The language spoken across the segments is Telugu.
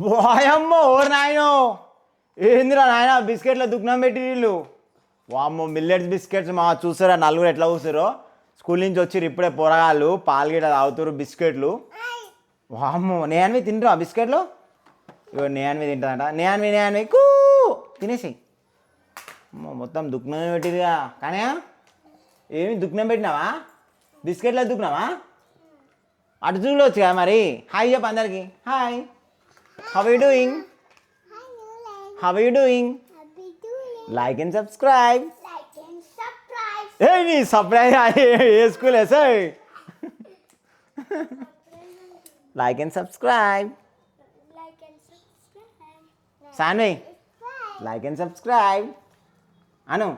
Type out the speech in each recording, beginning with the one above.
వాయమ్మో ఓరు నాయనో ఏందిరా నాయన బిస్కెట్లో దుఃఖం పెట్టి వీళ్ళు వామ్మో మిల్లెట్స్ బిస్కెట్స్ మా చూసారా నలుగురు ఎట్లా కూసారో స్కూల్ నుంచి వచ్చి ఇప్పుడే పొరగాళ్ళు పాలు గిట్ట తాగుతారు బిస్కెట్లు వామ్మో నేన్వి తింటారా బిస్కెట్లు ఇగో నేన్వి తింటాదంట నేన్వి కూ తినేసి మొత్తం దుఃఖం పెట్టిదిగా కానీ ఏమి దుఃఖం పెట్టినావా బిస్కెట్లో దుఃఖనావా అటు చూడవచ్చు కదా మరి హాయ్ చెప్పు అందరికి hi how you doing how you doing like and subscribe ఏ నీ సబ్స్క్రైబ్ ఏ school sir like and subscribe Sanvi like and subscribe Anu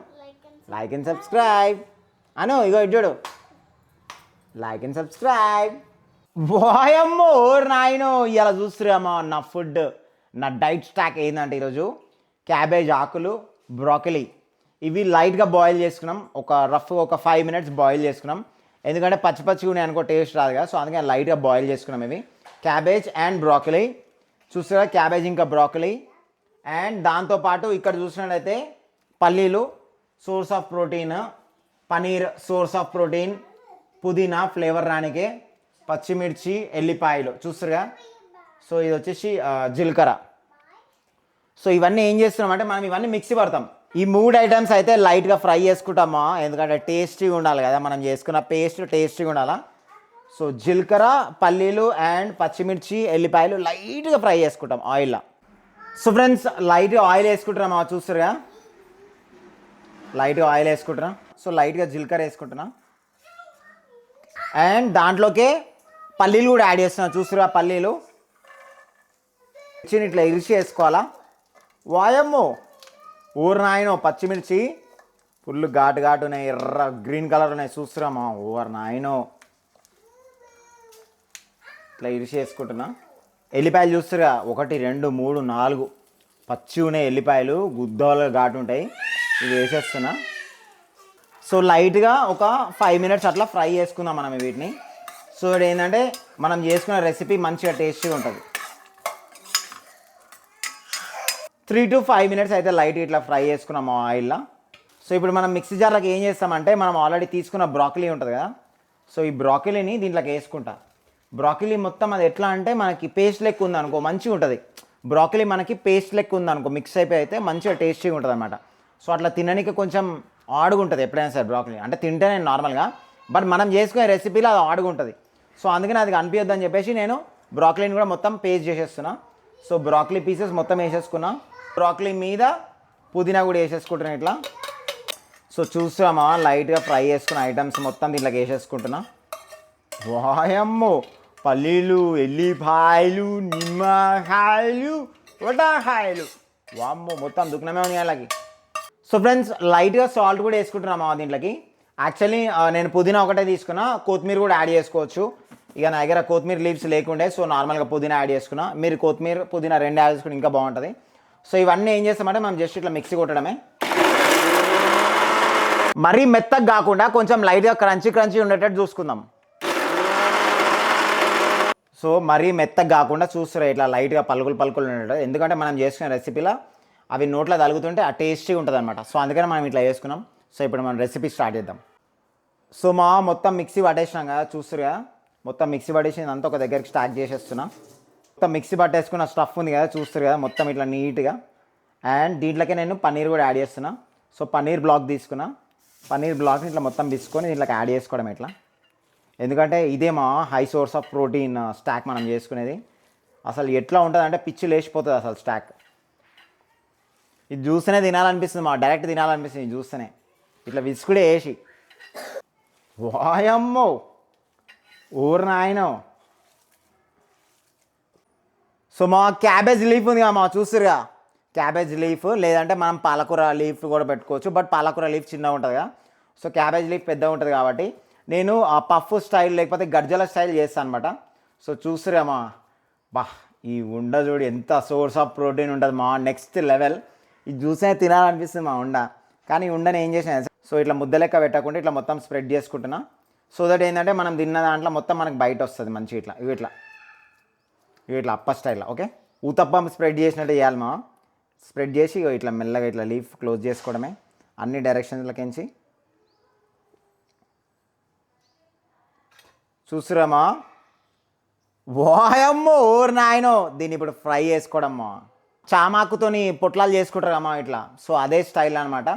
like and subscribe Anu ఇగో ఇటు చూడు లైక్ అండ్ సబ్స్క్రైబ్ వాయమ్మో ఓరు నాయనో ఇలా చూస్తురామా నా ఫుడ్ నా డైట్ స్టాక్ ఏంటంటే ఈరోజు క్యాబేజ్ ఆకులు బ్రోకలీ ఇవి లైట్గా బాయిల్ చేసుకున్నాం రఫ్గా ఒక 5 minutes బాయిల్ చేసుకున్నాం ఎందుకంటే పచ్చి పచ్చిగా ఉన్నాయి అనుకో టేస్ట్ రాదు కదా సో అందుకని లైట్గా బాయిల్ చేసుకున్నాం ఇవి క్యాబేజ్ అండ్ బ్రోకలీ చూస్తారా క్యాబేజ్ ఇంకా బ్రోకలీ అండ్ దాంతోపాటు ఇక్కడ చూసినట్లయితే పల్లీలు source of protein paneer source of protein పుదీనా ఫ్లేవర్ రానికే పచ్చిమిర్చి ఎల్లిపాయలు చూస్తారుగా సో ఇది వచ్చేసి జీలకర్ర సో ఇవన్నీ ఏం చేస్తున్నామంటే మనం ఇవన్నీ మిక్సీ పడతాం ఈ 3 ఐటమ్స్ అయితే లైట్గా ఫ్రై చేసుకుంటామా ఎందుకంటే టేస్టీగా ఉండాలి కదా మనం చేసుకున్న పేస్ట్ టేస్టీగా ఉండాలా సో జీలకర్ర పల్లీలు అండ్ పచ్చిమిర్చి ఎల్లిపాయలు లైట్గా ఫ్రై చేసుకుంటాం ఆయిల్లో సో ఫ్రెండ్స్ లైట్గా ఆయిల్ వేసుకుంటున్నామా చూస్తారుగా లైట్గా ఆయిల్ వేసుకుంటున్నా సో లైట్గా జీలకర్ర వేసుకుంటున్నా అండ్ దాంట్లోకే పల్లీలు కూడా యాడ్ చేస్తున్నా చూస్తురా పల్లీలు చిన్న ఇట్లా ఇరిచి వేసుకోవాలా వాయమ్మో ఊరు నాయనో పచ్చిమిర్చి ఫుల్ ఘాటు ఉన్నాయి ఎర్ర గ్రీన్ కలర్ ఉన్నాయి చూస్తురామా ఊరు నాయనో ఇట్లా ఇరిచి వేసుకుంటున్నా ఎల్లిపాయలు చూస్తురా 1 2 3 4 పచ్చి ఉన్నాయి ఎల్లిపాయలు గుద్దోలు ఘాటు ఉంటాయి ఇవి వేసేస్తున్నా సో లైట్గా ఒక 5 minutes అట్లా ఫ్రై చేసుకుందాం మనం వీటిని సో ఇది ఏంటంటే మనం చేసుకున్న రెసిపీ మంచిగా టేస్టీగా ఉంటుంది 3 to 5 minutes అయితే లైట్ ఇట్లా ఫ్రై చేసుకున్నాం ఆయిల్లో సో ఇప్పుడు మనం మిక్సీ జార్లోకి ఏం చేస్తామంటే మనం ఆల్రెడీ తీసుకున్న బ్రాకలీ ఉంటుంది కదా సో ఈ బ్రాకలీని దీంట్లోకి వేసుకుంటా బ్రాకలీ మొత్తం అది ఎట్లా అంటే మనకి పేస్ట్ లెక్క ఉంది అనుకో మంచిగా ఉంటుంది బ్రాకలీ మనకి పేస్ట్ లెక్క ఉంది అనుకో మిక్స్ అయిపోయి అయితే మంచిగా టేస్టీగా ఉంటుంది అనమాట సో అట్లా తినడానికి కొంచెం ఆడుగుంటుంది ఎప్పుడైనా సరే బ్రాకలీ అంటే తింటేనే నార్మల్గా బట్ మనం చేసుకునే రెసిపీలో అది ఆడుగుంటుంది సో అందుకని అది కనిపించొద్దని చెప్పేసి నేను బ్రాకలీని కూడా మొత్తం పేస్ట్ చేసేస్తున్నా సో బ్రాకలీ పీసెస్ మొత్తం వేసేసుకున్నా బ్రాకలీ మీద పుదీనా కూడా వేసేసుకుంటున్నా ఇట్లా సో చూసామా లైట్గా ఫ్రై చేసుకున్న ఐటమ్స్ మొత్తం దీంట్లోకి వేసేసుకుంటున్నా వాయమ్మో పల్లీలు ఎల్లిపాయలు నిమ్మకాయలు వటాకాయలు వామ్మో మొత్తం దుఃఖమే ఉంది వాళ్ళకి సో ఫ్రెండ్స్ లైట్గా సాల్ట్ కూడా వేసుకుంటున్నామా దీంట్లోకి యాక్చువల్లీ నేను పుదీనా ఒకటే తీసుకున్నా కొత్తిమీర కూడా యాడ్ చేసుకోవచ్చు ఇక నా దగ్గర కొత్తిమీర లీవ్స్ లేకుండే సో నార్మల్గా పుదీనా యాడ్ చేసుకున్నా మీరు కొత్తిమీర పుదీనా 2 యాడ్ చేసుకుని ఇంకా బాగుంటుంది సో ఇవన్నీ ఏం చేస్తామంటే మనం జస్ట్ ఇట్లా మిక్సీ కొట్టడమే మరీ మెత్తగా కాకుండా కొంచెం లైట్గా క్రంచీ ఉండేటట్టు చూసుకుందాం సో మరీ మెత్తగా కాకుండా చూస్తారు ఇట్లా లైట్గా పలుకులు ఉండేటట్టు ఎందుకంటే మనం చేసుకునే రెసిపీలో అవి నోట్లో తగులుతుంటే ఆ టేస్టీగా ఉంటుంది అనమాట సో అందుకని మనం ఇట్లా చేసుకున్నాం సో ఇప్పుడు మనం రెసిపీ స్టార్ట్ చేద్దాం సో మొత్తం మిక్సీ పట్టేసినాం కదా చూస్తారు కదా మొత్తం మిక్సీ పట్టేసి అంతా ఒక దగ్గరికి స్టార్ట్ చేసేస్తున్నా మొత్తం మిక్సీ పట్టేసుకున్న స్టఫ్ ఉంది కదా చూస్తారు కదా మొత్తం ఇట్లా నీట్గా అండ్ దీంట్లోకే నేను పన్నీర్ కూడా యాడ్ చేస్తున్నా సో పన్నీర్ బ్లాక్ తీసుకున్నా పన్నీర్ బ్లాక్ని ఇట్లా మొత్తం తీసుకొని దీంట్లోకి యాడ్ చేసుకోవడం ఇట్లా ఎందుకంటే ఇదే high source of protein stock మనం చేసుకునేది అసలు ఎట్లా ఉంటుంది అంటే పిచ్చి లేచిపోతుంది అసలు స్టాక్ ఇది చూస్తేనే తినాలనిపిస్తుంది డైరెక్ట్ తినాలనిపిస్తుంది ఇది చూస్తేనే ఇట్లా విసుకుడే వేసి వాయమ్మో ఊరు నాయనో సో క్యాబేజ్ లీఫ్ ఉంది కదా చూస్తురుగా క్యాబేజ్ లీఫ్ లేదంటే మనం పాలకూర లీఫ్ కూడా పెట్టుకోవచ్చు బట్ పాలకూర లీఫ్ చిన్నగా ఉంటుంది కదా సో క్యాబేజ్ లీఫ్ పెద్దగా ఉంటుంది కాబట్టి నేను ఆ పఫ్ స్టైల్ లేకపోతే గర్జల స్టైల్ చేస్తాను అనమాట సో చూస్తురుగా ఈ ఉండ చూడు ఎంత సోర్స్ ఆఫ్ ప్రోటీన్ ఉంటుంది నెక్స్ట్ లెవెల్ ఇది చూసే తినాలనిపిస్తుంది ఉండ కానీ ఉండని ఏం చేసిన సో ఇట్లా ముద్ద లెక్క పెట్టకుండా ఇట్లా మొత్తం స్ప్రెడ్ చేసుకుంటున్నా సో దట్ ఏంటంటే మనం తిన్న దాంట్లో మొత్తం మనకు బయట వస్తుంది మంచిగా ఇట్లా ఇట్లా అప్ప స్టైల్లో ఓకే ఊతప్పం స్ప్రెడ్ చేసినట్టు చేయాలి మా. స్ప్రెడ్ చేసి ఇగో ఇట్లా మెల్లగా ఇట్లా లీఫ్ క్లోజ్ చేసుకోవడమే అన్ని డైరెక్షన్లకించి. చూస్తురామా, వాయమ్మో ఓర్ నాయనో. దీన్ని ఇప్పుడు ఫ్రై చేసుకోవడమ్మా. చామాకుతోని పొట్లాలు చేసుకుంటారమ్మా ఇట్లా. సో అదే స్టైల్ అనమాట.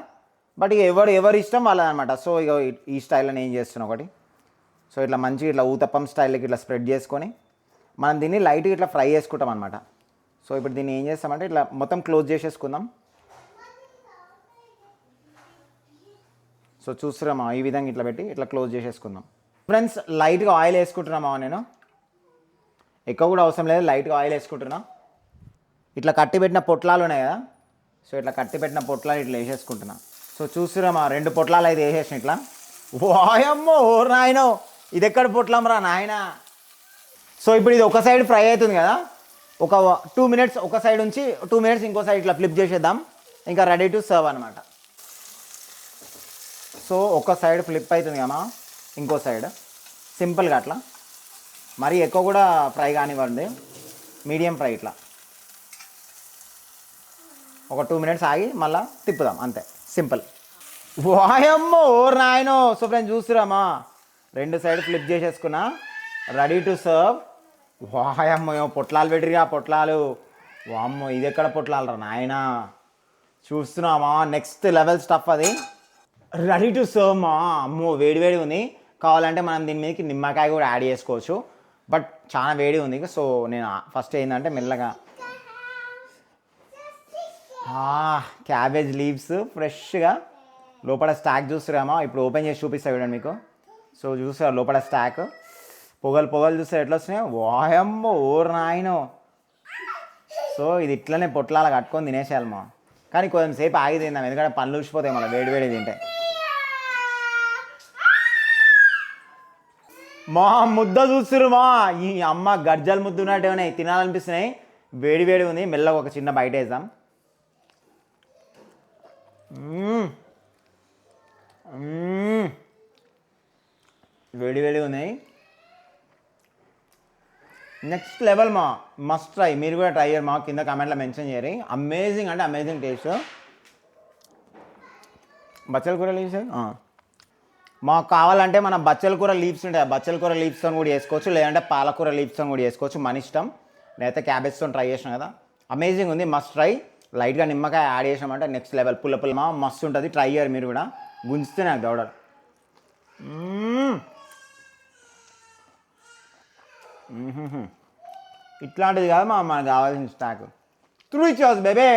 బట్ ఇక ఎవరి ఇష్టం వాళ్ళదనమాట. సో ఇక ఈ స్టైల్లో నేను చేస్తున్నా ఒకటి. సో ఇట్లా మంచిగా ఇట్లా ఊతప్పం స్టైల్కి ఇట్లా స్ప్రెడ్ చేసుకొని మనం దీన్ని లైట్గా ఇట్లా ఫ్రై చేసుకుంటాం అనమాట. సో ఇప్పుడు దీన్ని ఏం చేస్తామంటే ఇట్లా మొత్తం క్లోజ్ చేసేసుకుందాం. సో చూస్తున్నామా, ఈ విధంగా ఇట్లా పెట్టి ఇట్లా క్లోజ్ చేసేసుకుందాం. ఫ్రెండ్స్ లైట్గా ఆయిల్ వేసుకుంటున్నామా, నేను ఎక్కువ కూడా అవసరం లేదు, లైట్గా ఆయిల్ వేసుకుంటున్నా. ఇట్లా కట్టి పెట్టిన పొట్లాలు ఉన్నాయి కదా, సో ఇట్లా కట్టి పెట్టిన పొట్లాలు ఇట్లా వేసేసుకుంటున్నా. సో చూస్తున్నామా, 2 పొట్లాలు అయితే వేసేసిన ఇట్లా. వాయమ్మో ఓర్ నాయనో, ఇది ఎక్కడ పొట్లం రా నాయన. సో ఇప్పుడు ఇది ఒక సైడ్ ఫ్రై అవుతుంది కదా, ఒక 2 మినిట్స్ ఒక సైడ్ ఉంచి 2 మినిట్స్ ఇంకో సైడ్ ఇట్లా ఫ్లిప్ చేసేద్దాం. ఇంకా రెడీ టు సర్వ్ అనమాట. సో ఒక సైడ్ ఫ్లిప్ అవుతుంది కదా, ఇంకో సైడ్ సింపుల్గా అట్లా, మరీ ఎక్కువ కూడా ఫ్రై కానివ్వండి, మీడియం ఫ్రై ఇట్లా ఒక 2 మినిట్స్ ఆగి మళ్ళీ తిప్పుదాం, అంతే సింపుల్. వాయమ్మో ఓర్ నాయనో. సో ఫ్రెండ్స్ చూస్తురామా, 2 సైడ్ ఫ్లిప్ చేసేసుకున్నా, రెడీ టు సర్వ్. వాయమ్మో పొట్లాలు పెట్టిరిగా, పొట్లాలు. వామ్మో ఇది ఎక్కడ పొట్లాలు రా నాయనా. చూస్తున్నామా, నెక్స్ట్ లెవెల్ స్టఫ్ అది. రెడీ టు సర్వ్ మా. అమ్మో వేడి ఉంది. కావాలంటే మనం దీని మీదకి నిమ్మకాయ కూడా యాడ్ చేసుకోవచ్చు, బట్ చాలా వేడి ఉంది. సో నేను ఫస్ట్ ఏంటంటే మెల్లగా క్యాబేజ్ లీవ్స్ ఫ్రెష్గా లోపల స్టాక్ చూస్తారేమో. ఇప్పుడు ఓపెన్ చేసి చూపిస్తా చూడండి మీకు. సో చూస్తారు లోపల స్టాక్, పొగలు చూస్తారు ఎట్లా వస్తున్నాయో. వాయమ్మో ఓర్ నాయనో. సో ఇది ఇట్లనే పొట్లాల కట్టుకొని తినేసేయాలి మా. కానీ కొంచెంసేపు ఆగి తిందాం, ఎందుకంటే పళ్ళు ఊసిపోతాయి మళ్ళీ వేడి తింటే. మా ముద్ద చూస్తురు మా, ఈ అమ్మ గర్జలు ముద్దు ఉన్నట్టుగానే తినాలనిపిస్తున్నాయి. వేడి ఉంది, మెల్లగా ఒక చిన్న బయట వేద్దాం. వేడి ఉన్నాయి. నెక్స్ట్ లెవెల్ మా, మస్ట్ ట్రై. మీరు కూడా ట్రై చేయరు మా, కింద కామెంట్లో మెన్షన్ చేయరు. అమేజింగ్ అంటే అమేజింగ్ టేస్ట్. బచ్చల కూర లీవ్స్ మాకు కావాలంటే మన బచ్చల కూర లీవ్స్ ఉంటాయి, బచ్చల కూర లీవ్స్తో కూడా చేసుకోవచ్చు, లేదంటే పాలకూర లీవ్స్తో కూడా చేసుకోవచ్చు, మన ఇష్టం. నేనైతే క్యాబేజ్తో ట్రై చేసాను కదా, అమేజింగ్ ఉంది, మస్ట్ ట్రై. లైట్గా నిమ్మకాయ యాడ్ చేసామంటే నెక్స్ట్ లెవెల్, పుల్ల మా మస్తు ఉంటుంది. ట్రై చేయరు మీరు కూడా, గుంజితే నాకు దౌడరు. ఇట్లాంటిది కాదు మనకు కావాల్సిన స్టాక్. 3 చాస్ బేబే.